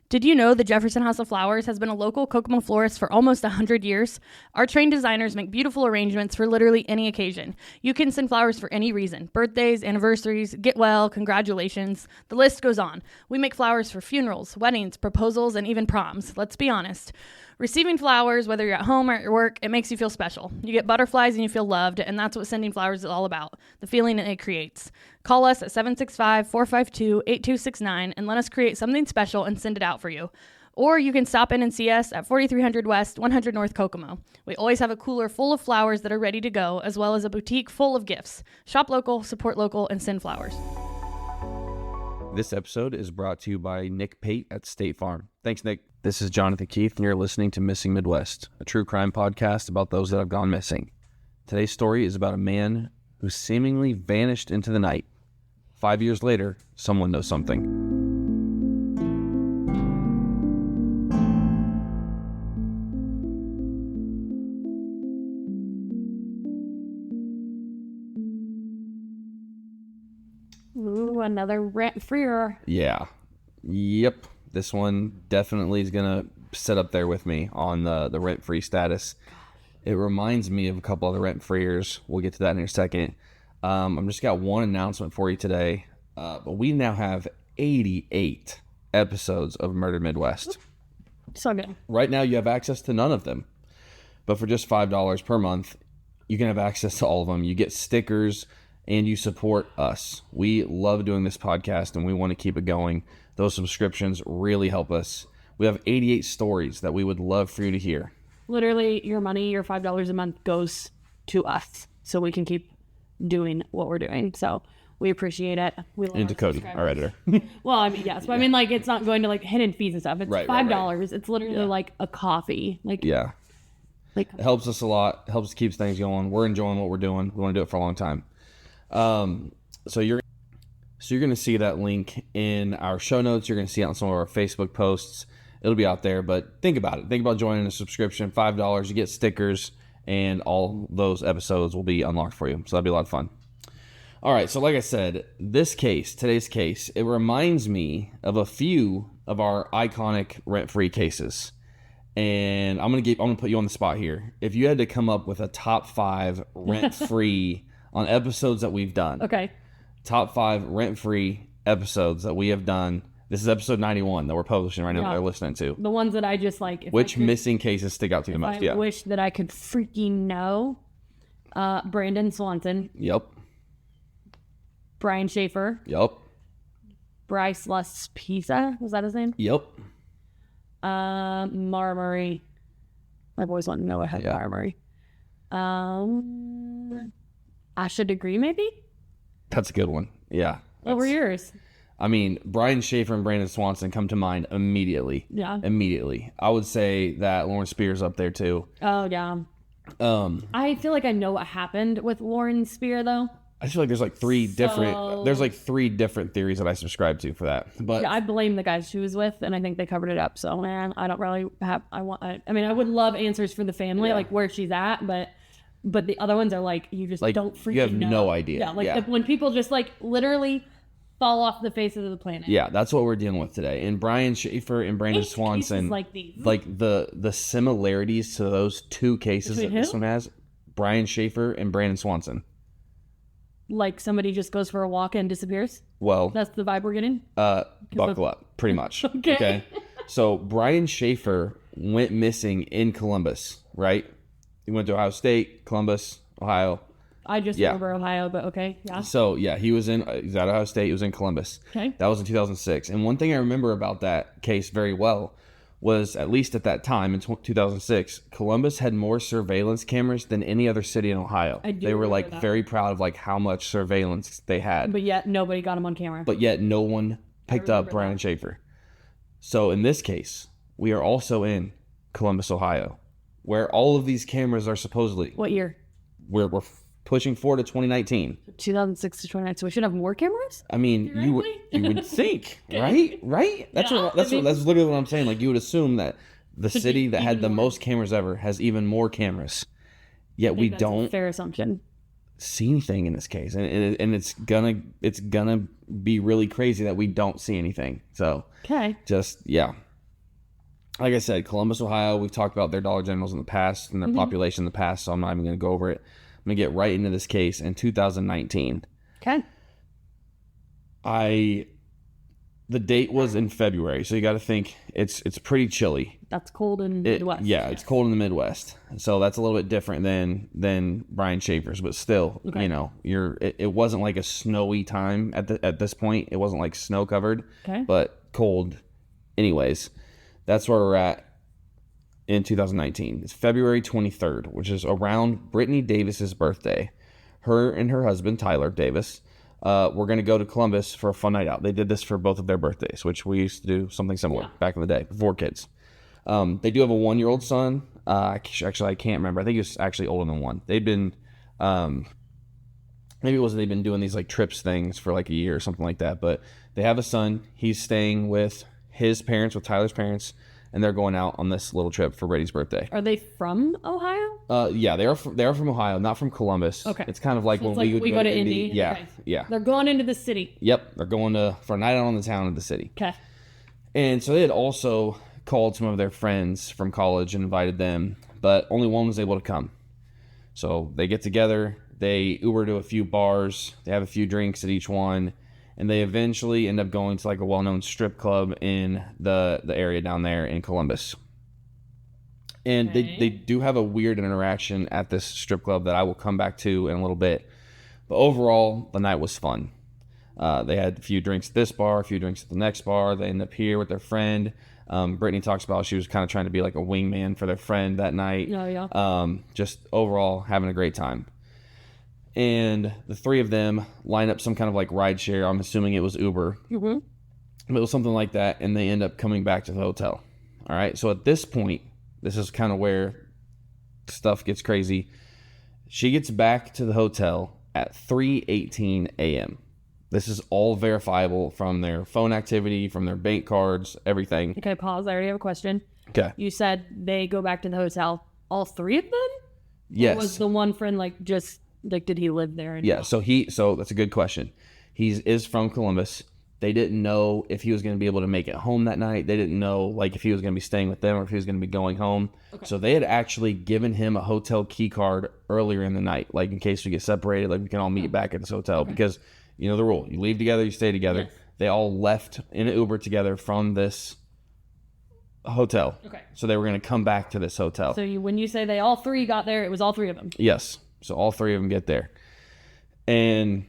Did you know the Jefferson House of Flowers has been a local Kokomo florist for almost 100 years? Our trained designers make beautiful arrangements for literally any occasion. You can send flowers for any reason. Birthdays, anniversaries, get well, congratulations. The list goes on. We make flowers for funerals, weddings, proposals, and even proms. Let's be honest. Receiving flowers, whether you're at home or at your work, it makes you feel special. You get butterflies and you feel loved, and that's what sending flowers is all about, the feeling it creates. Call us at 765-452-8269 and let us create something special and send it out for you. Or you can stop in and see us at 4300 West, 100 North Kokomo. We always have a cooler full of flowers that are ready to go, as well as a boutique full of gifts. Shop local, support local, and send flowers. This episode is brought to you by Nick Pate at State Farm. Thanks, Nick. This is Jonathan Keith, and you're listening to Missing Midwest, a true crime podcast about those that have gone missing. Today's story is about a man who seemingly vanished into the night. 5 years later, someone knows something. Ooh, another rent-freer. Yeah. Yep. This one definitely is going to sit up there with me on the rent-free status. It reminds me of a couple other rent-freers. We'll get to that in a second. I've just got one announcement for you today. But we now have 88 episodes of Murder Midwest. So good. Right now, you have access to none of them. But for just $5 per month, you can have access to all of them. You get stickers, and you support us. We love doing this podcast, and we want to keep it going. Those subscriptions really help us. We have 88 stories that we would love for you to hear. Literally, your money, your $5 a month goes to us so we can keep doing what we're doing. So we appreciate it. We love and to Cody, our editor. Well, I mean, yes. But I mean, like, it's not going to, like, hidden fees and stuff. It's Right, $5. right. It's literally like a coffee. Like, Yeah. Like, It helps us a lot. Helps keep things going. We're enjoying what we're doing. We want to do it for a long time. So you're going to see that link in our show notes. You're going to see it on some of our Facebook posts. It'll be out there, but think about it. Think about joining a subscription. $5, you get stickers, and all those episodes will be unlocked for you. So that'll be a lot of fun. All right, so like I said, today's case, it reminds me of a few of our iconic rent-free cases. And I'm gonna put you on the spot here. If you had to come up with a top 5 rent-free on episodes that we've done. okay. Top 5 rent-free episodes that we have done. This is episode 91 that we're publishing right now that they're listening to. The ones that I just like. Which missing cases stick out to you the most? I wish that I could freaking know. Brandon Swanson. Yep. Brian Schaefer. Yep. Bryce Pisa. Was that his name? Yep. Mara Murray. I've always wanted to know what had Mara Murray. Asha Degree, maybe? That's a good one. Yeah. What were yours? I mean, Brian Schaefer and Brandon Swanson come to mind immediately. Yeah. Immediately. I would say that Lauren Spear's up there too. Oh, yeah. I feel like I know what happened with Lauren Spear, though. I feel like there's like three different theories that I subscribe to for that. But yeah, I blame the guys she was with, and I think they covered it up. So, man, I don't really have. I would love answers for the family, like where she's at, but the other ones are like you just don't freaking know. You have no idea. Yeah, like when people just like literally fall off the face of the planet. Yeah, that's what we're dealing with today. And Brian Schaefer and Brandon Swanson, like these, like the similarities to those two cases that this one has. Brian Schaefer and Brandon Swanson. Like somebody just goes for a walk and disappears? Well, that's the vibe we're getting? Buckle up, pretty much. Okay. So Brian Schaefer went missing in Columbus, right? He went to Ohio State, Columbus, Ohio. I just remember Ohio, but okay. Yeah. So, yeah, he was at Ohio State. He was in Columbus. Okay. That was in 2006. And one thing I remember about that case very well was, at least at that time in 2006, Columbus had more surveillance cameras than any other city in Ohio. They were like very proud of like how much surveillance they had. But yet nobody got him on camera. But yet no one picked up Brian Schaefer. So in this case, we are also in Columbus, Ohio, where all of these cameras are supposedly. What year? We're pushing forward to 2019. 2006 to 2019. So we should have more cameras? I mean, you would think, right? That's literally what I'm saying. Like, you would assume that the city that had the most cameras ever has even more cameras. Yet we don't. A fair assumption. See anything in this case, and it's gonna be really crazy that we don't see anything. So okay, just yeah. like I said, Columbus, Ohio, we've talked about their Dollar Generals in the past and their population in the past, so I'm not even going to go over it. I'm going to get right into this case. In 2019, Okay. the date was in February, so you got to think it's pretty chilly. That's cold in the Midwest. Yeah, it's cold in the Midwest, so that's a little bit different than Brian Schaefer's, but still, you know, it wasn't like a snowy time at this point. It wasn't like snow covered, but cold. Anyways, that's where we're at in 2019. It's February 23rd, which is around Brittany Davis's birthday. Her and her husband Tyler Davis were going to go to Columbus for a fun night out. They did this for both of their birthdays, which we used to do something similar back in the day before kids. They do have a 1-year-old son. Actually, I can't remember. I think he was actually older than one. They'd been, maybe it was they've been doing these like trips things for like a year or something like that. But they have a son. He's staying with his parents, with Tyler's parents, and they're going out on this little trip for Brady's birthday. Are they from Ohio? Yeah, they are from Ohio, not from Columbus. Okay. It's kind of like So when it's like we go to Indy. Yeah, Okay. yeah. They're going into the city. Yep, they're going for a night out on the town of the city. Okay. And so they had also called some of their friends from college and invited them, but only one was able to come. So they get together, they Uber to a few bars, they have a few drinks at each one, and they eventually end up going to like a well-known strip club in the area down there in Columbus. And they do have a weird interaction at this strip club that I will come back to in a little bit. But overall, the night was fun. They had a few drinks at this bar, a few drinks at the next bar. They end up here with their friend. Brittany talks about she was kind of trying to be like a wingman for their friend that night. Oh, yeah. Just overall having a great time. And the three of them line up some kind of like ride share. I'm assuming it was Uber. Mm-hmm. But it was something like that. And they end up coming back to the hotel. All right. So at this point, this is kind of where stuff gets crazy. She gets back to the hotel at 3:18 a.m. This is all verifiable from their phone activity, from their bank cards, everything. Okay, pause. I already have a question. Okay. You said they go back to the hotel. All three of them? Yes. Or was the one friend did he live there? Yeah. So that's a good question. He is from Columbus. They didn't know if he was going to be able to make it home that night. They didn't know like if he was going to be staying with them or if he was going to be going home. Okay. So they had actually given him a hotel key card earlier in the night, like in case we get separated, like we can all meet back at this hotel because you know the rule. You leave together, you stay together. Yes. They all left in an Uber together from this hotel. Okay. So they were going to come back to this hotel. So when you say they all three got there, it was all three of them? Yes. So all three of them get there. And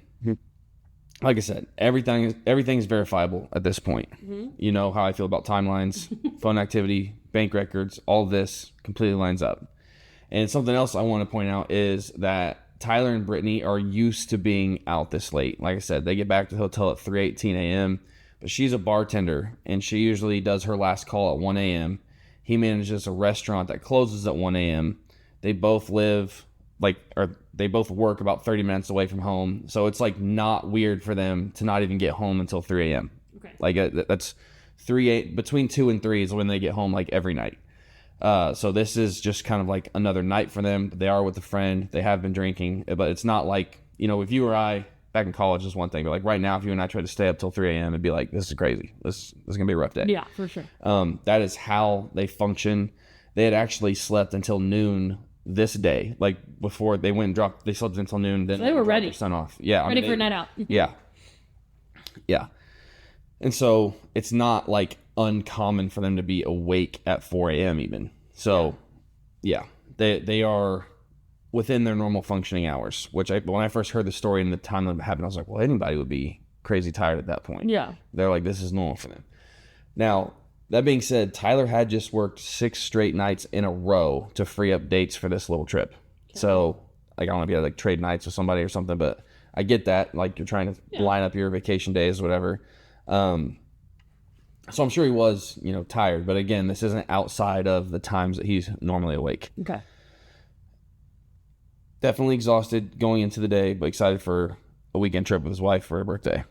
like I said, everything's verifiable at this point. Mm-hmm. You know how I feel about timelines, phone activity, bank records, all this completely lines up. And something else I want to point out is that Tyler and Brittany are used to being out this late. Like I said, they get back to the hotel at 3:18 a.m., but she's a bartender, and she usually does her last call at 1 a.m. He manages a restaurant that closes at 1 a.m. They both they both work about 30 minutes away from home, so it's like not weird for them to not even get home until 3 a.m. Okay. Like that's between 2 and 3 is when they get home like every night. So this is just kind of like another night for them. They are with a friend. They have been drinking, but it's not like, you know, if you or I back in college is one thing, but like right now, if you and I try to stay up till 3 a.m. it'd be like, this is crazy. This is gonna be a rough day. Yeah, for sure. That is how they function. They had actually slept until noon this day, like before they went and dropped. They slept until noon. Then so they were ready. Sun off. Yeah, ready for a night out. Yeah. And so it's not like uncommon for them to be awake at 4 a.m. even. So, yeah, they are within their normal functioning hours. Which when I first heard the story and the time that it happened, I was like, well, anybody would be crazy tired at that point. Yeah, they're like, this is normal for them. Now, that being said, Tyler had just worked 6 straight nights in a row to free up dates for this little trip. Okay. So, like, I don't know if you had like trade nights with somebody or something, but I get that. Like, you're trying to line up your vacation days, whatever. So I'm sure he was, you know, tired. But again, this isn't outside of the times that he's normally awake. Okay. Definitely exhausted going into the day, but excited for a weekend trip with his wife for her birthday.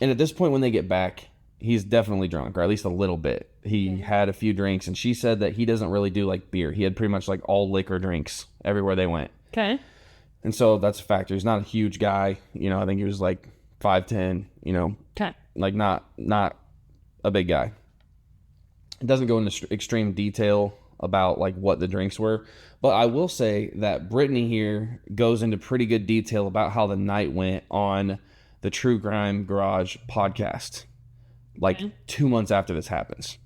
And at this point when they get back, he's definitely drunk, or at least a little bit. He had a few drinks, and she said that he doesn't really do like beer. He had pretty much like all liquor drinks everywhere they went. Okay. And so that's a factor. He's not a huge guy. You know, I think he was like 5'10", you know. Okay. Like not a big guy. It doesn't go into extreme detail about like what the drinks were, but I will say that Brittany here goes into pretty good detail about how the night went on the True Crime Garage podcast, like 2 months after this happens.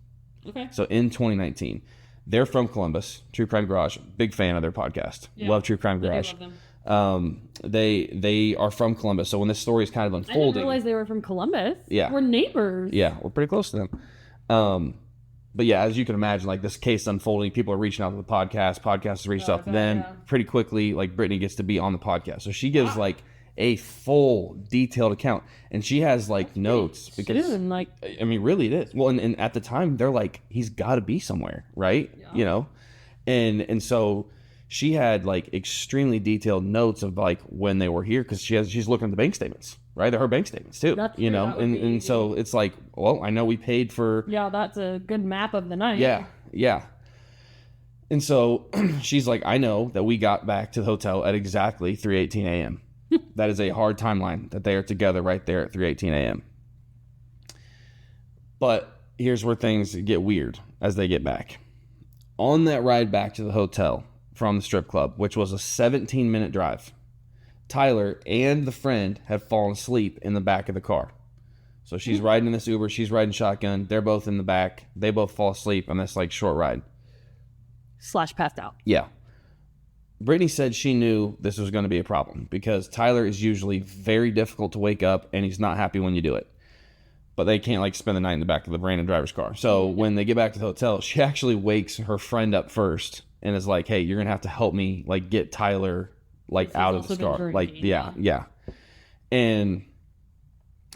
Okay. So in 2019, they're from Columbus, True Crime Garage, big fan of their podcast. Yeah. Love True Crime Garage. I love them. They are from Columbus, so when this story is kind of unfolding, I didn't realize they were from Columbus. Yeah, we're neighbors. Yeah, we're pretty close to them. But yeah, as you can imagine, like this case unfolding, people are reaching out to the podcast. Podcasts reached out to them pretty quickly. Like Brittany gets to be on the podcast, so she gives like a full detailed account, and she has like notes because like I mean, really it is. Well, and at the time they're like, he's got to be somewhere, right? Yeah. You know, and so she had like extremely detailed notes of like when they were here because she's looking at the bank statements. Right, they're her bank statements too. That's you know, and so it's like, well, I know we paid for. Yeah, that's a good map of the night. Yeah. And so she's like, I know that we got back to the hotel at exactly 3:18 a.m. That is a hard timeline that they are together right there at 3:18 a.m. But here's where things get weird as they get back. On that ride back to the hotel from the strip club, which was a 17-minute drive, Tyler and the friend have fallen asleep in the back of the car. So she's riding in this Uber, she's riding shotgun, they're both in the back, they both fall asleep on this like short ride. / passed out. Yeah. Brittany said she knew this was going to be a problem because Tyler is usually very difficult to wake up and he's not happy when you do it. But they can't like spend the night in the back of the random driver's car. So when they get back to the hotel, she actually wakes her friend up first and is like, hey, you're going to have to help me like get Tyler like out of the car. Like, yeah. And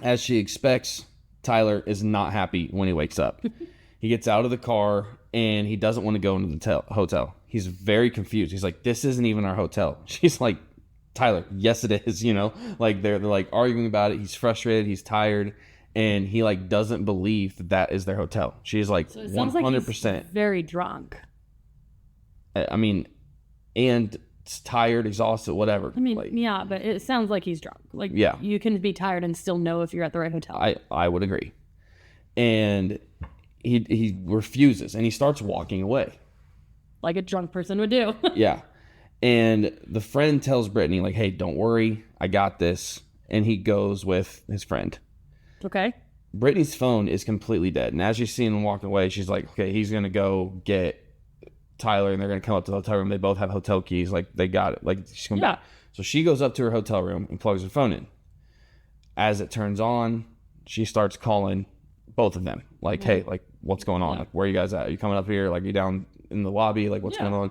as she expects, Tyler is not happy when he wakes up. He gets out of the car and he doesn't want to go into the hotel. He's very confused. He's like, this isn't even our hotel. She's like, Tyler, yes it is, you know? Like they're like arguing about it. He's frustrated, he's tired, and he like doesn't believe that is their hotel. She's like, so 100%. Like very drunk. I mean, and tired, exhausted, whatever. I mean, like, yeah, but it sounds like he's drunk. Like, yeah, you can be tired and still know if you're at the right hotel. I would agree. And he refuses, and he starts walking away. Like a drunk person would do. Yeah. And the friend tells Brittany, like, hey, don't worry, I got this. And he goes with his friend. Okay. Brittany's phone is completely dead. And as she's seeing him walking away, she's like, okay, he's going to go get Tyler, and they're going to come up to the hotel room. They both have hotel keys. Like, they got it. Like, she's going back. So she goes up to her hotel room and plugs her phone in. As it turns on, she starts calling both of them. Like, hey, like, what's going on? Like, where are you guys at? Are you coming up here? Like, are you down in the lobby? Like, what's going on?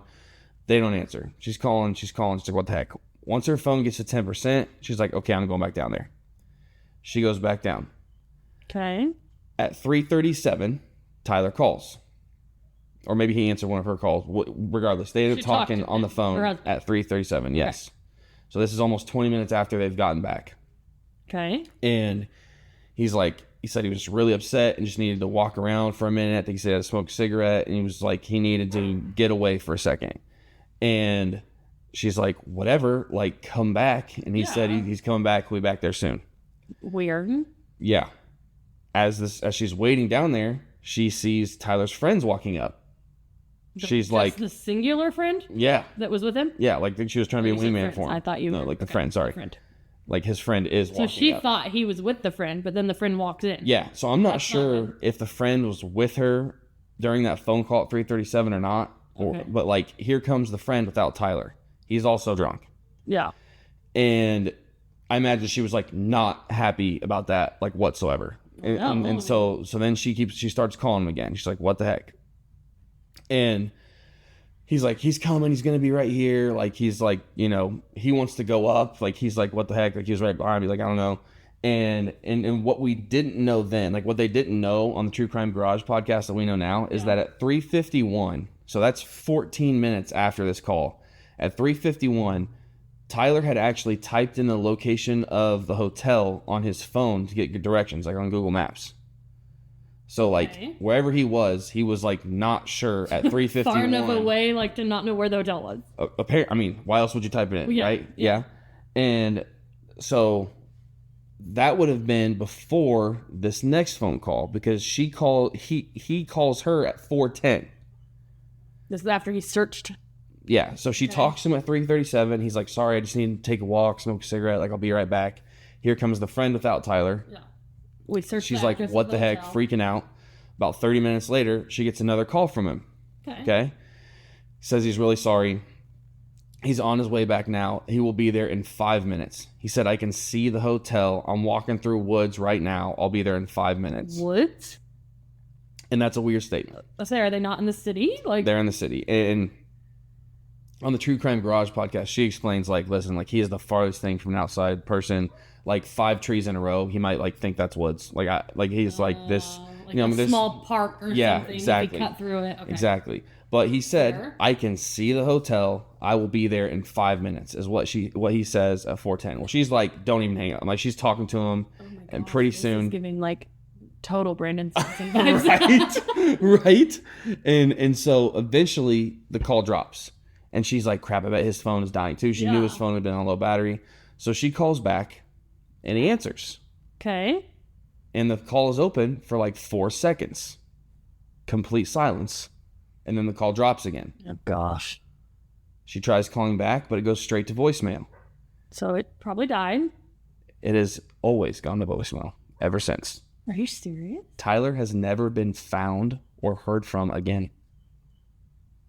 They don't answer. She's calling. She's like, what the heck? Once her phone gets to 10%, she's like, okay, I'm going back down there. She goes back down. Okay. At 3:37, Tyler calls. Or maybe he answered one of her calls. Regardless, they ended up talking on the phone at 3:37. Yes. Okay. So this is almost 20 minutes after they've gotten back. Okay. And he's like, he said he was just really upset and just needed to walk around for a minute. I think he said he had to smoke a cigarette, and he was like, he needed to get away for a second. And she's like, whatever, like, come back. And he said he's coming back. He'll be back there soon. Weird. Yeah. As she's waiting down there, she sees Tyler's friends walking up. She's like, the singular friend? Yeah. That was with him? Yeah, like she was trying to be a wingman for him. I thought you No, like the friend, sorry. Like his friend is walking up. So she thought he was with the friend, but then the friend walked in. Yeah, so I'm not sure if the friend was with her during that phone call at 3:37 or not. But like, here comes the friend without Tyler. He's also drunk. Yeah. And I imagine she was like not happy about that, like whatsoever. And so then she starts calling him again. She's like, what the heck? And he's like, he's coming. He's going to be right here. Like, he's like, you know, he wants to go up. Like, he's like, what the heck? Like, he was right behind me. Like, I don't know. And what we didn't know then, like what they didn't know on the True Crime Garage podcast that we know now is that at 3:51, so that's 14 minutes after this call, at 3:51, Tyler had actually typed in the location of the hotel on his phone to get directions, like on Google Maps. So, like, wherever he was like not sure at 3:51. Far enough away, like, to not know where the hotel was. I mean, why else would you type it in, right? Yeah. And so that would have been before this next phone call because he calls her at 4:10. This is after he searched. Yeah, so she talks to him at 3:37. He's like, sorry, I just need to take a walk, smoke a cigarette. Like, I'll be right back. Here comes the friend without Tyler. Yeah. We searched. She's like, what the heck? Freaking out. About 30 minutes later, she gets another call from him. Okay. Says he's really sorry. He's on his way back now. He will be there in 5 minutes. He said, I can see the hotel. I'm walking through woods right now. I'll be there in 5 minutes. What? And that's a weird statement. Let's say, are they not in the city? Like, they're in the city. And on the True Crime Garage podcast, she explains, like, listen, like, he is the farthest thing from an outside person. Like, 5 trees in a row, he might, like, think that's woods. Like, he's like this, like, you know, a small park or something. Exactly. You could cut through it. Okay. Exactly. But he said, I can see the hotel. I will be there in 5 minutes, is what he says at 4:10. Well, she's like, don't even hang up. Like, she's talking to him, and pretty soon, is giving like total Brandon Simpson vibes. right. And so eventually the call drops, and she's like, crap, I bet his phone is dying too. She knew his phone had been on low battery, so she calls back, and he answers. Okay. And the call is open for like 4 seconds, complete silence. And then the call drops again. Oh, gosh. She tries calling back, but it goes straight to voicemail. So it probably died. It has always gone to voicemail ever since. Are you serious? Tyler has never been found or heard from again.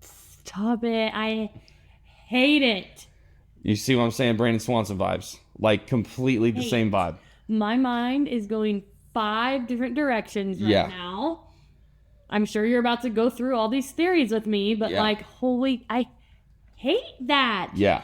Stop it. I hate it. You see what I'm saying? Brandon Swanson vibes. Like, completely the same vibe. My mind is going 5 different directions right now. I'm sure you're about to go through all these theories with me, but like, holy, I hate that. Yeah.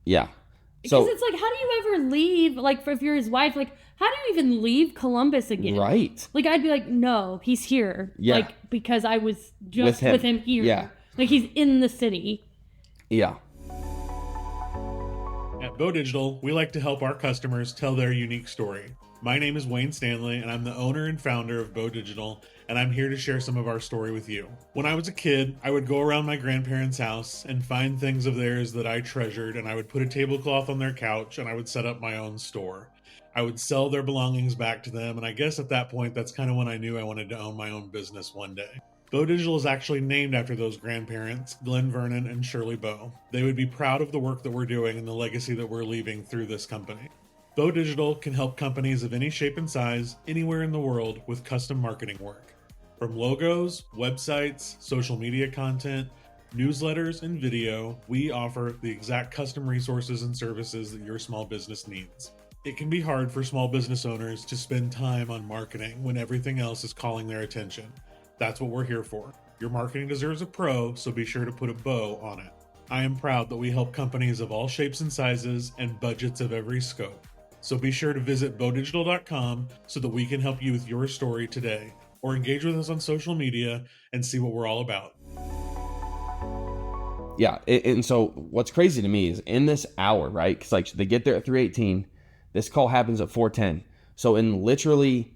Because it's like, how do you ever leave? Like, if you're his wife, like, how do you even leave Columbus again? Right. Like, I'd be like, no, he's here. Yeah. Like, because I was just with him here. Yeah. Like, he's in the city. Yeah. At Bo Digital, we like to help our customers tell their unique story. My name is Wayne Stanley, and I'm the owner and founder of Bo Digital, and I'm here to share some of our story with you. When I was a kid, I would go around my grandparents' house and find things of theirs that I treasured, and I would put a tablecloth on their couch, and I would set up my own store. I would sell their belongings back to them, and I guess at that point, that's kind of when I knew I wanted to own my own business one day. Bo Digital is actually named after those grandparents, Glenn Vernon and Shirley Bow. They would be proud of the work that we're doing and the legacy that we're leaving through this company. Bo Digital can help companies of any shape and size, anywhere in the world, with custom marketing work. From logos, websites, social media content, newsletters, and video, we offer the exact custom resources and services that your small business needs. It can be hard for small business owners to spend time on marketing when everything else is calling their attention. That's what we're here for. Your marketing deserves a pro, so be sure to put a bow on it. I am proud that we help companies of all shapes and sizes and budgets of every scope. So be sure to visit bodigital.com so that we can help you with your story today, or engage with us on social media and see what we're all about. Yeah, and so what's crazy to me is in this hour, right? Because like they get there at 3:18, this call happens at 4:10. So in literally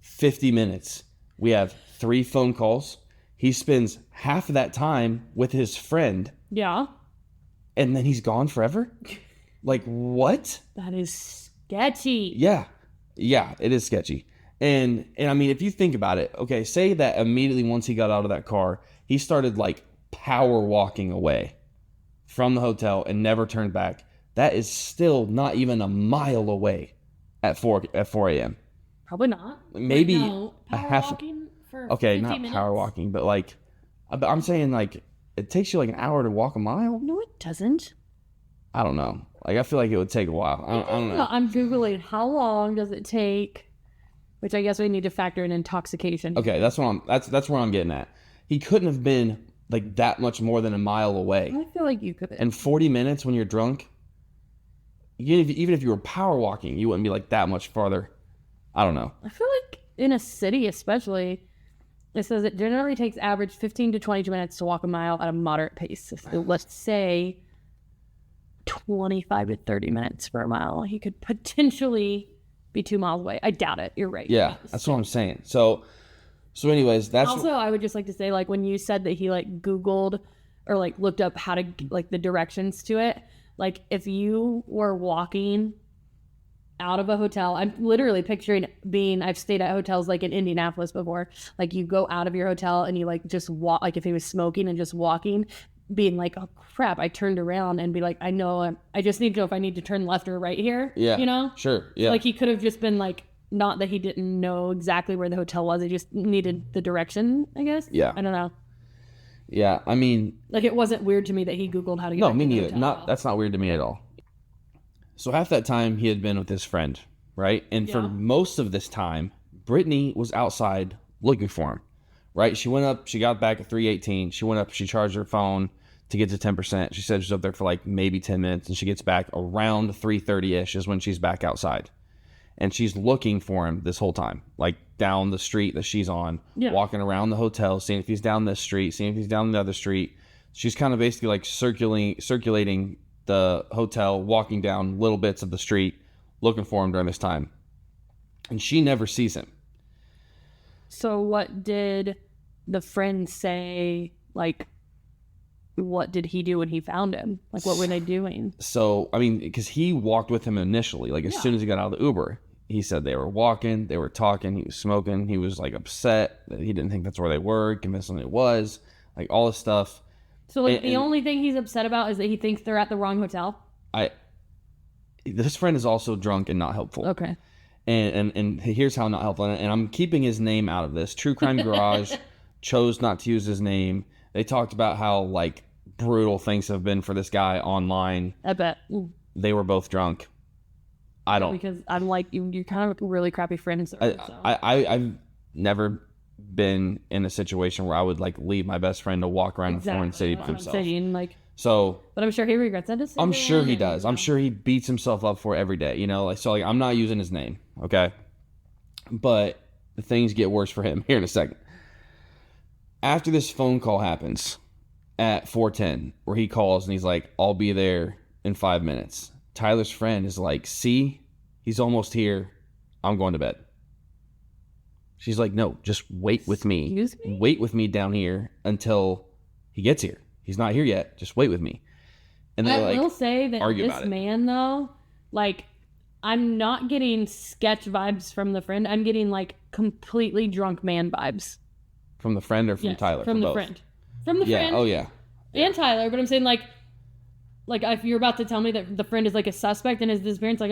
50 minutes, we have 3 phone calls. He spends half of that time with his friend. Yeah. And then he's gone forever? Like, what? That is sketchy. Yeah, it is sketchy. And I mean, if you think about it, okay, say that immediately once he got out of that car, he started like power walking away from the hotel and never turned back. That is still not even a mile away at 4 a.m. Probably not. Maybe no, a power half. walking for Okay, 50 not minutes. power walking, but like, I'm saying like it takes you like an hour to walk a mile. No, it doesn't. I don't know. Like, I feel like it would take a while. I don't know. I'm Googling how long does it take, which I guess we need to factor in intoxication. Okay, that's where I'm getting at. He couldn't have been like that much more than a mile away. I feel like you could. And 40 minutes when you're drunk, even if you were power walking, you wouldn't be like that much farther. I don't know. I feel like in a city especially, it says it generally takes average 15 to 22 minutes to walk a mile at a moderate pace. So let's say 25 to 30 minutes for a mile. He could potentially be 2 miles away. I doubt it. You're right. Yeah, that's what I'm saying. So anyways, that's also, I would just like to say, like, when you said that he like Googled or like looked up how to like the directions to it, like if you were walking out of a hotel. I'm literally picturing I've stayed at hotels like in Indianapolis before. Like you go out of your hotel and you like just walk, like if he was smoking and just walking, being like, oh crap, I turned around and be like, I just need to know if I need to turn left or right here. Yeah. You know? Sure. Yeah. Like he could have just been like, not that he didn't know exactly where the hotel was. He just needed the direction, I guess. Yeah. I don't know. Yeah. I mean, like it wasn't weird to me that he Googled how to get no, back me to the neither. hotel. That's not weird to me at all. So half that time he had been with his friend, right? And for most of this time, Brittany was outside looking for him, right? She went up, she got back at 3:18. She went up, she charged her phone to get to 10%. She said she's up there for like maybe 10 minutes, and she gets back around 3:30-ish is when she's back outside. And she's looking for him this whole time, like down the street that she's on, walking around the hotel, seeing if he's down this street, seeing if he's down the other street. She's kind of basically like circulating the hotel, walking down little bits of the street, looking for him during this time. And she never sees him. So what did the friend say? Like, what did he do when he found him? Like, what were they doing? So, I mean, because he walked with him initially, like as soon as he got out of the Uber, he said they were walking, they were talking, he was smoking, he was like upset that he didn't think that's where they were, convinced him it was, like all this stuff. So like the only thing he's upset about is that he thinks they're at the wrong hotel? This friend is also drunk and not helpful. Okay. And here's how not helpful. And I'm keeping his name out of this. True Crime Garage chose not to use his name. They talked about how like brutal things have been for this guy online. I bet. They were both drunk. I don't. Because I'm like, you're kind of a really crappy friend. I've never been in a situation where I would like leave my best friend to walk around a foreign city by himself. Like, so, but I'm sure he regrets that decision. I'm sure he does. I'm sure he beats himself up for it every day. You know, like so. Like I'm not using his name, okay? But the things get worse for him here in a second. After this phone call happens at 4:10, where he calls and he's like, "I'll be there in 5 minutes." Tyler's friend is like, "See, he's almost here. I'm going to bed." She's like, "No, just wait with me. Excuse me? Wait with me down here until he gets here. He's not here yet. Just wait with me." And they I will say that this man, though, like, I'm not getting sketch vibes from the friend. I'm getting like completely drunk man vibes. From the friend or from Tyler? From the both? friend. From the friend. Oh yeah. And Tyler, but I'm saying like if you're about to tell me that the friend is like a suspect in his disappearance, like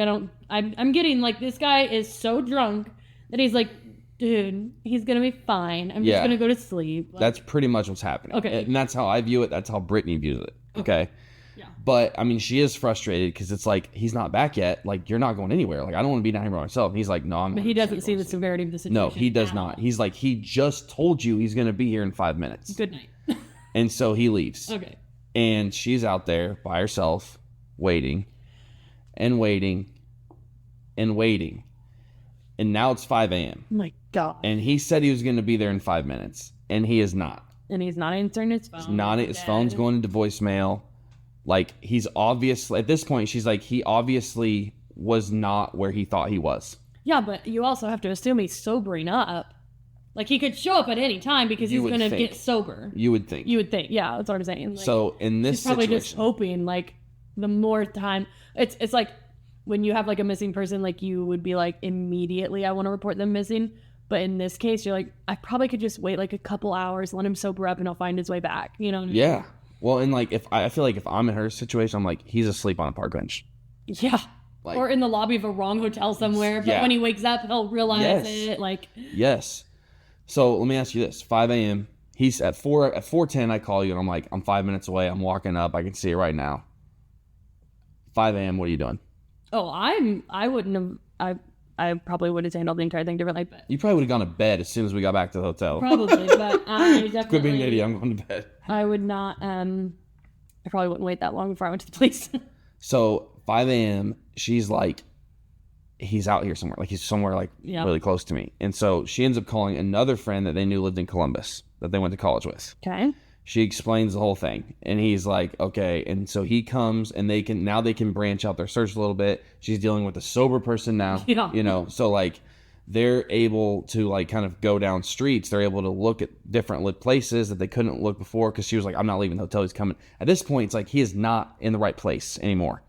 I'm getting like this guy is so drunk that he's like, dude, he's gonna be fine. I'm just gonna go to sleep. Like, that's pretty much what's happening. Okay. And that's how I view it. That's how Brittany views it. Okay. Yeah. But I mean, she is frustrated because it's like he's not back yet. Like you're not going anywhere. Like I don't want to be down here by myself. And he's like, no, I'm. But he doesn't see the severity of the situation. No, he does not. He's like, he just told you he's gonna be here in 5 minutes. Good night. And so he leaves. Okay. And she's out there by herself, waiting, and waiting, and waiting. And now it's 5 a.m. Oh my God. And he said he was going to be there in 5 minutes, and he is not. And he's not answering his phone. He's not. His phone's going into voicemail. Like, he's obviously, at this point, she's like, he obviously was not where he thought he was. Yeah, but you also have to assume he's sobering up. Like, he could show up at any time because he's going to get sober. You would think. You would think. Yeah, that's what I'm saying. Like, so, in this he's probably situation, just hoping, like, the more time. It's like when you have, like, a missing person, like, you would be like, immediately, I want to report them missing. But in this case, you're like, I probably could just wait, like, a couple hours, let him sober up, and he'll find his way back. You know what I mean? Yeah. Well, and, like, if I feel like if I'm in her situation, I'm like, he's asleep on a park bench. Yeah. Like, or in the lobby of a wrong hotel somewhere. But when he wakes up, he'll realize it. Like, yes. So let me ask you this: 5 a.m. He's at 4:10. I call you and I'm like, I'm 5 minutes away. I'm walking up. I can see it right now. 5 a.m. What are you doing? Oh, I wouldn't have. I probably would have handled the entire thing differently. But you probably would have gone to bed as soon as we got back to the hotel. Probably, but I definitely. Quit being an idiot. I'm going to bed. I would not. I probably wouldn't wait that long before I went to the police. So 5 a.m. She's like, he's out here somewhere. Like he's somewhere like really close to me. And so she ends up calling another friend that they knew lived in Columbus that they went to college with. Okay. She explains the whole thing. And he's like, okay. And so he comes and they can branch out their search a little bit. She's dealing with a sober person now. Yeah. You know, so like they're able to like kind of go down streets. They're able to look at different lit places that they couldn't look before because she was like, I'm not leaving the hotel. He's coming. At this point, it's like he is not in the right place anymore.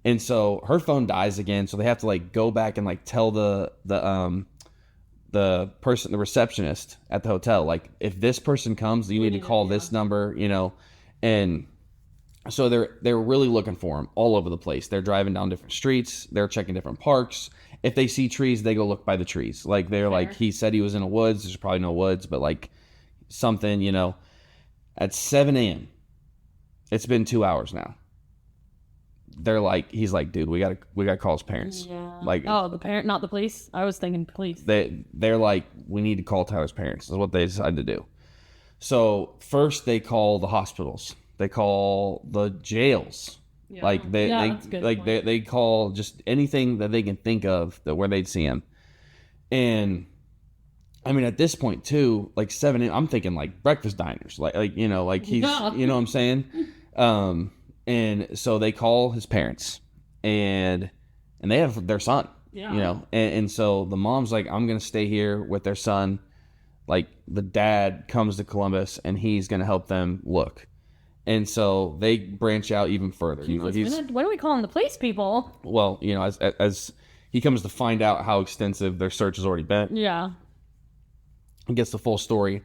And so her phone dies again, so they have to like go back and like tell the person, the receptionist at the hotel, like, if this person comes, you need to call this number, you know. And so they're really looking for him all over the place. They're driving down different streets, they're checking different parks. If they see trees, they go look by the trees. Like, they're like, he said he was in a woods. There's probably no woods, but like something, you know. At 7 a.m., it's been 2 hours now. They're like, he's like, dude, we gotta call his parents. Yeah. Like, oh, the parent, not the police. I was thinking police. They're like, we need to call Tyler's parents. Is what they decided to do. So first they call the hospitals. They call the jails. Yeah. Like they call just anything that they can think of that where they'd see him. And I mean, at this point too, like 7, I'm thinking like breakfast diners, like you know, like he's, you know what I'm saying? And so they call his parents, and they have their son, you know, and so the mom's like, I'm gonna stay here with their son. Like, the dad comes to Columbus, and he's gonna help them look. And so they branch out even further. You know, when are we calling the police people? Well, you know, as he comes to find out how extensive their search has already been. Yeah. And gets the full story.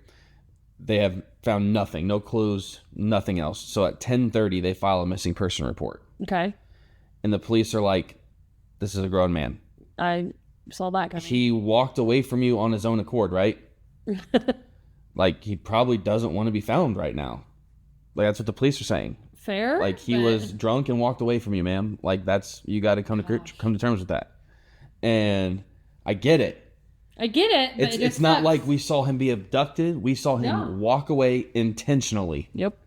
They have found nothing, no clues, nothing else. So at 10:30, they file a missing person report. Okay. And the police are like, this is a grown man. I saw that coming. He walked away from you on his own accord, right? Like, he probably doesn't want to be found right now. Like, that's what the police are saying. Fair. Like, he was drunk and walked away from you, ma'am. Like, that's, you got to come to terms with that. And I get it. But it's not like we saw him be abducted. We saw him walk away intentionally. Yep.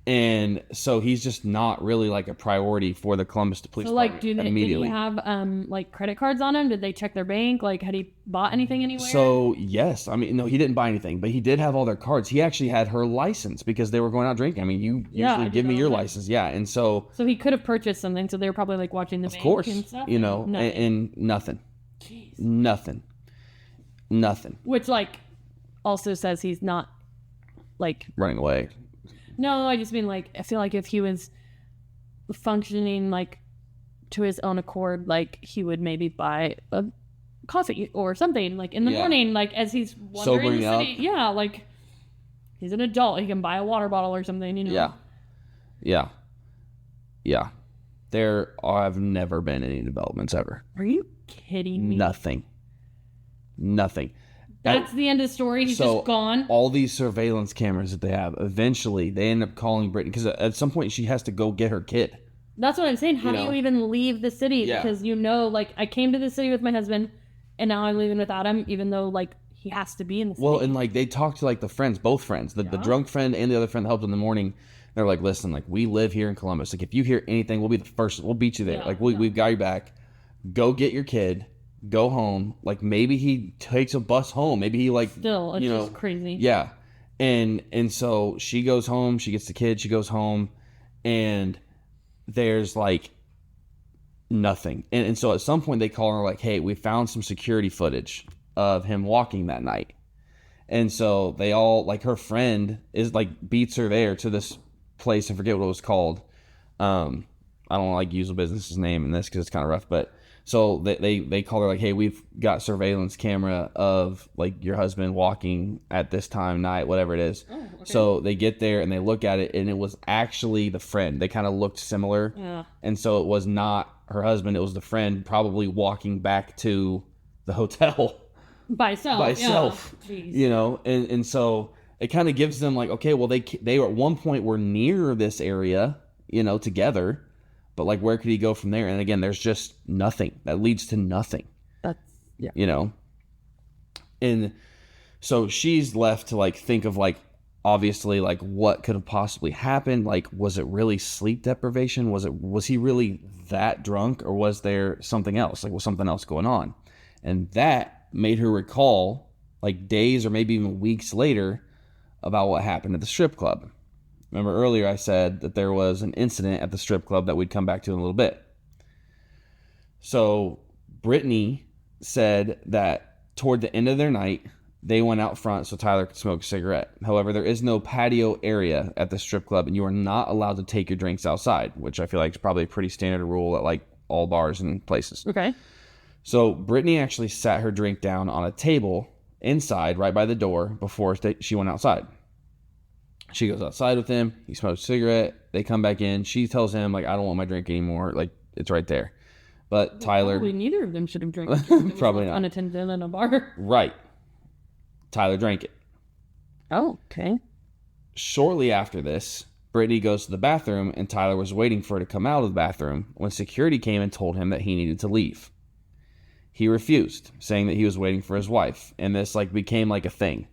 And so he's just not really like a priority for the Columbus Police Department. So like, did he have like credit cards on him? Did they check their bank? Like, had he bought anything anywhere? So yes, I mean, no, he didn't buy anything, but he did have all their cards. He actually had her license because they were going out drinking. I mean, you usually give me your license, and so he could have purchased something. So they were probably like watching the bank, of course, and stuff, you know, and nothing. Jeez. Nothing. Which like also says he's not like running away. No, I just mean like, I feel like if he was functioning like to his own accord, like he would maybe buy a coffee or something like in the morning, like as he's wandering the city. Yeah, like he's an adult, he can buy a water bottle or something, you know. Yeah. There have never been any developments ever. Are you kidding me? Nothing. That's the end of the story. He's just gone. All these surveillance cameras that they have, eventually they end up calling Brittany because at some point she has to go get her kid. That's what I'm saying. How do you even leave the city? Yeah. Because like I came to the city with my husband, and now I'm leaving without him, even though like he has to be in the city. Well, and like they talk to like the friends, both friends, the drunk friend and the other friend that helped in the morning. They're like, listen, like we live here in Columbus. Like if you hear anything, we'll be the first. We'll beat you there. Like we've got your back. Go get your kid. Go home. Like maybe he takes a bus home. Maybe he like still. It's just crazy. Yeah, and so she goes home. She gets the kid. She goes home, and there's like nothing. And so at some point they call her like, hey, we found some security footage of him walking that night. And so they all like her friend is like beats her there to this place. I forget what it was called. I don't like use a business's name in this because it's kind of rough, but. So they call her like, hey, we've got surveillance camera of like your husband walking at this time night, whatever it is. Oh, okay. So they get there and they look at it and it was actually the friend. They kind of looked similar. Yeah. And so it was not her husband. It was the friend probably walking back to the hotel. By itself. Yeah. You know, and so it kind of gives them like, okay, well, they at one point were near this area, you know, together. But, like, where could he go from there? And, again, there's just nothing. That leads to nothing. You know? And so she's left to, like, think of, like, obviously, like, what could have possibly happened? Like, was it really sleep deprivation? Was he really that drunk? Or was there something else? Like, was something else going on? And that made her recall, like, days or maybe even weeks later about what happened at the strip club. Remember earlier I said that there was an incident at the strip club that we'd come back to in a little bit. So Brittany said that toward the end of their night, they went out front so Tyler could smoke a cigarette. However, there is no patio area at the strip club, and you are not allowed to take your drinks outside, which I feel like is probably a pretty standard rule at like all bars and places. Okay. So Brittany actually sat her drink down on a table inside right by the door before she went outside. She goes outside with him. He smokes a cigarette. They come back in. She tells him, like, I don't want my drink anymore. Like, it's right there. But Tyler... Probably neither of them should have drank. Probably not. Unattended in a bar. Right. Tyler drank it. Oh, okay. Shortly after this, Brittany goes to the bathroom, and Tyler was waiting for her to come out of the bathroom when security came and told him that he needed to leave. He refused, saying that he was waiting for his wife, and this like became like a thing.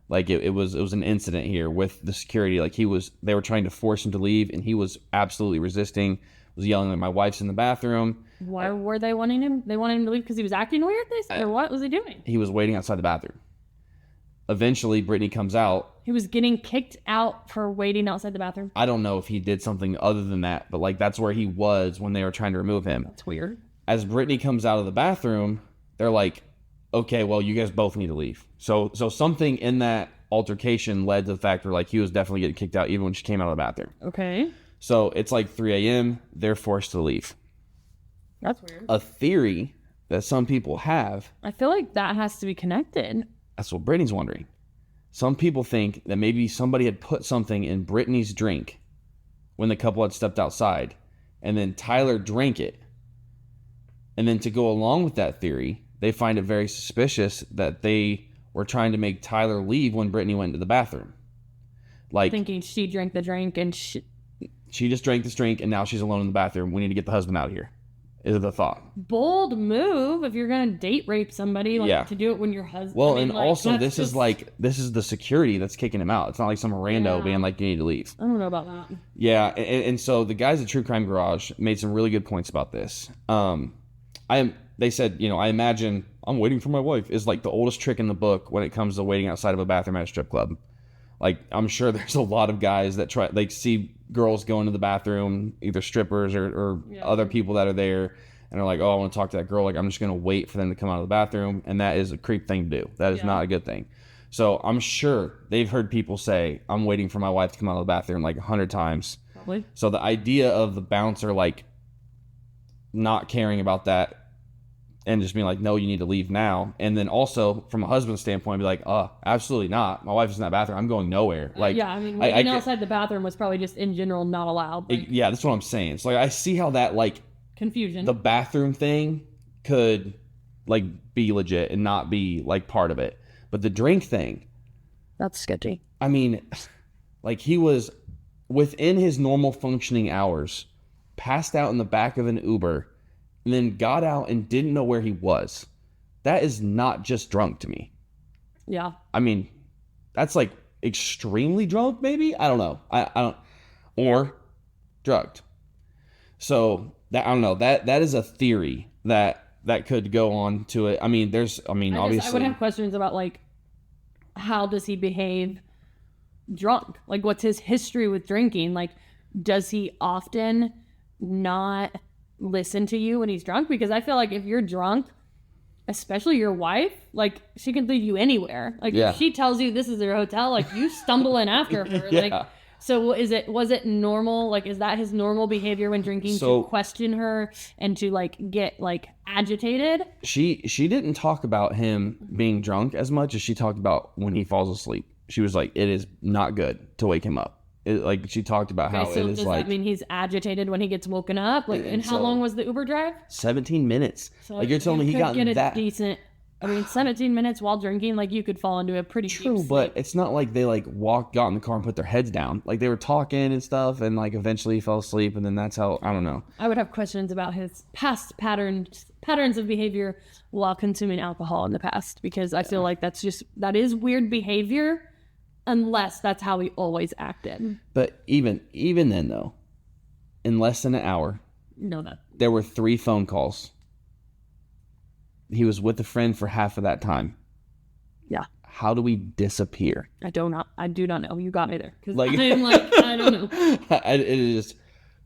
Like it was an incident here with the security. Like they were trying to force him to leave, and he was absolutely resisting. Was yelling like, "My wife's in the bathroom." Why were they wanting him? They wanted him to leave because he was acting weird. Or what was he doing? He was waiting outside the bathroom. Eventually, Brittany comes out. He was getting kicked out for waiting outside the bathroom. I don't know if he did something other than that, but like that's where he was when they were trying to remove him. That's weird. As Brittany comes out of the bathroom, they're like, okay, well, you guys both need to leave. So something in that altercation led to the fact where like he was definitely getting kicked out even when she came out of the bathroom. Okay. So it's like 3 a.m. They're forced to leave. That's weird. A theory that some people have. I feel like that has to be connected. That's what Brittany's wondering. Some people think that maybe somebody had put something in Brittany's drink when the couple had stepped outside, and then Tyler drank it. And then to go along with that theory, they find it very suspicious that they were trying to make Tyler leave when Brittany went to the bathroom. Like thinking she drank the drink and she just drank this drink and now she's alone in the bathroom. We need to get the husband out of here. Is the thought. Bold move if you're gonna date rape somebody, like to do it when your husband. Well, and like, also this is the security that's kicking him out. It's not like some rando being like, you need to leave. I don't know about that. Yeah, and so the guys at True Crime Garage made some really good points about this. They said, I imagine I'm waiting for my wife is like the oldest trick in the book when it comes to waiting outside of a bathroom at a strip club. Like, I'm sure there's a lot of guys that see girls go into the bathroom, either strippers or other people that are there, and are like, oh, I want to talk to that girl. Like, I'm just going to wait for them to come out of the bathroom. And that is a creep thing to do. That is not a good thing. So I'm sure they've heard people say, I'm waiting for my wife to come out of the bathroom like 100 times. Probably. So the idea of the bouncer, like, not caring about that and just being like, no, you need to leave now. And then also from a husband's standpoint, be like, absolutely not. My wife is in that bathroom. I'm going nowhere. Like, waiting outside the bathroom was probably just in general not allowed. Like, that's what I'm saying. It's like, I see how that, like, confusion. The bathroom thing could, like, be legit and not be, like, part of it. But the drink thing. That's sketchy. I mean, like, he was within his normal functioning hours, passed out in the back of an Uber, and then got out and didn't know where he was. That is not just drunk to me. Yeah. I mean, that's like extremely drunk, maybe? I don't know. I don't, or drugged. So that, I don't know. That is a theory that could go on to it. I mean, obviously. I would have questions about like, how does he behave drunk? Like, what's his history with drinking? Like, does he often not listen to you when he's drunk? Because I feel like if you're drunk, especially your wife, like, she can leave you anywhere. Like, if she tells you this is your hotel, like, you stumble in after her. Like, so was it normal? Like, is that his normal behavior when drinking, to question her and to like get like agitated? She didn't talk about him being drunk as much as she talked about when he falls asleep. She was like, it is not good to wake him up. Like, she talked about how it is does like. That mean he's agitated when he gets woken up? Like, and how long was the Uber drive? 17 minutes. So like, you're telling me he got that decent. I mean, 17 minutes while drinking, like, you could fall into a pretty deep sleep. But it's not like they like got in the car and put their heads down. Like, they were talking and stuff, and like eventually he fell asleep, and then that's how, I don't know. I would have questions about his past patterns of behavior while consuming alcohol in the past, because I feel like that is weird behavior. Unless that's how he always acted. But even then, though, in less than an hour, there were 3 phone calls. He was with a friend for half of that time. Yeah. How do we disappear? I do not know. You got me there. Like, I'm like, I don't know. It is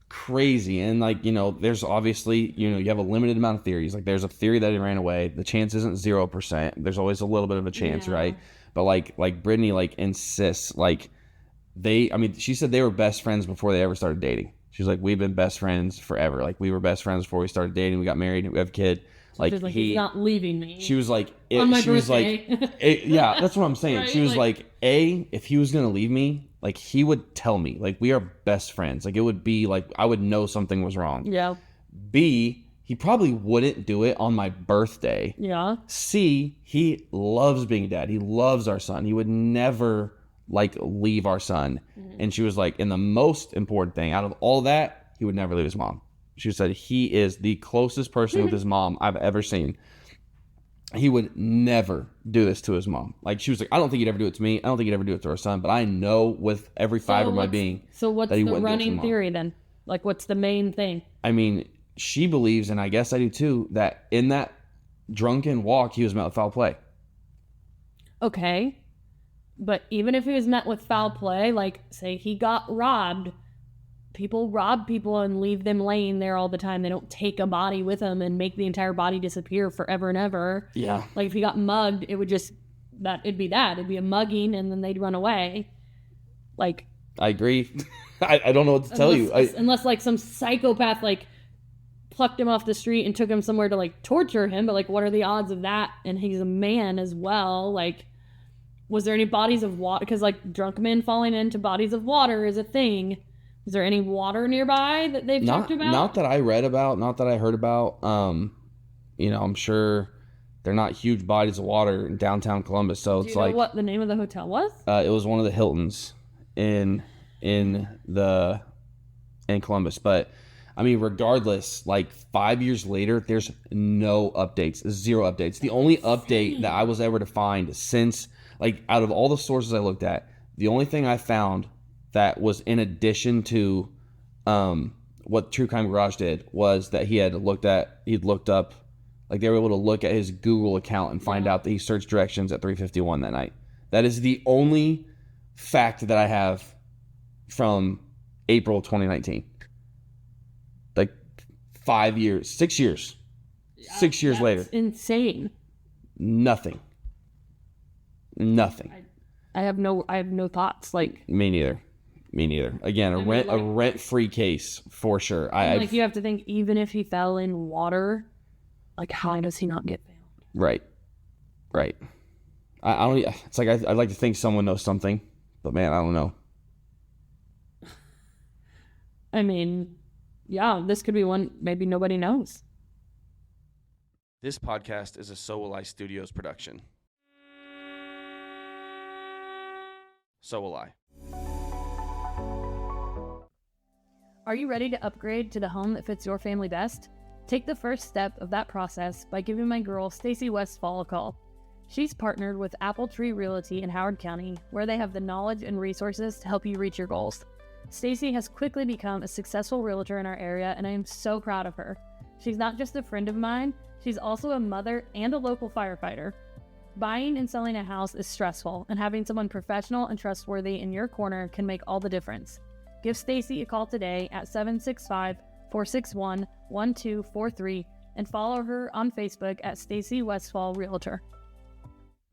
crazy. And like, there's obviously, you have a limited amount of theories. Like, there's a theory that he ran away. The chance isn't 0%. There's always a little bit of a chance, right? But like Brittany like insists, like she said they were best friends before they ever started dating. She's like, we've been best friends forever. Like, we were best friends before we started dating. We got married. We have a kid. Like, he's not leaving me. She was like, on my she birthday. was like, yeah, that's what I'm saying. Right? She was like, if he was going to leave me, like, he would tell me. Like, we are best friends. Like, it would be like, I would know something was wrong. Yeah. B, he probably wouldn't do it on my birthday. Yeah. C, he loves being a dad. He loves our son. He would never like leave our son. And she was like, and the most important thing out of all that, he would never leave his mom. She said he is the closest person with his mom I've ever seen. He would never do this to his mom. Like, she was like, I don't think he'd ever do it to me. I don't think he'd ever do it to our son. But I know with every fiber of my being. So what's that he the wouldn't do it to running mom. theory then? Like, what's the main thing? I mean, she believes, and I guess I do too, that in that drunken walk, he was met with foul play. Okay. But even if he was met with foul play, like, say he got robbed, people rob people and leave them laying there all the time. They don't take a body with them and make the entire body disappear forever and ever. Yeah. Like, if he got mugged, it'd be It'd be a mugging, and then they'd run away. Like, I agree. I don't know what to tell you. Unless, like, some psychopath, like, plucked him off the street and took him somewhere to, like, torture him. But, like, what are the odds of that? And he's a man as well. Like, was there any bodies of water? Because, like, drunk men falling into bodies of water is a thing. Is there any water nearby that they've talked about? Not that I read about, not that I heard about. I'm sure they're not huge bodies of water in downtown Columbus. So Do you know what the name of the hotel was? It was one of the Hiltons in Columbus. But I mean, regardless, like 5 years later, there's no updates, zero updates. The only update that I was ever to find since, like, out of all the sources I looked at, the only thing I found that was in addition to what True Crime Garage did was that he'd looked up, like, they were able to look at his Google account and find out that he searched directions at 351 that night. That is the only fact that I have from April 2019. Like 6 years. Yeah, 6 years later. Insane. Nothing. I have no thoughts. Like, Me neither. Again, a rent-free case for sure. You have to think, even if he fell in water, like, how does he not get found? Right. I don't. It's like I'd like to think someone knows something, but man, I don't know. I mean, yeah, this could be one maybe nobody knows. This podcast is a So.Will.I.Studos production. So will I. Are you ready to upgrade to the home that fits your family best? Take the first step of that process by giving my girl Stacy Westfall a call. She's partnered with Apple Tree Realty in Howard County, where they have the knowledge and resources to help you reach your goals. Stacy has quickly become a successful realtor in our area, and I am so proud of her. She's not just a friend of mine, she's also a mother and a local firefighter. Buying and selling a house is stressful, and having someone professional and trustworthy in your corner can make all the difference. Give Stacy a call today at 765-461-1243 and follow her on Facebook at Stacy Westfall Realtor.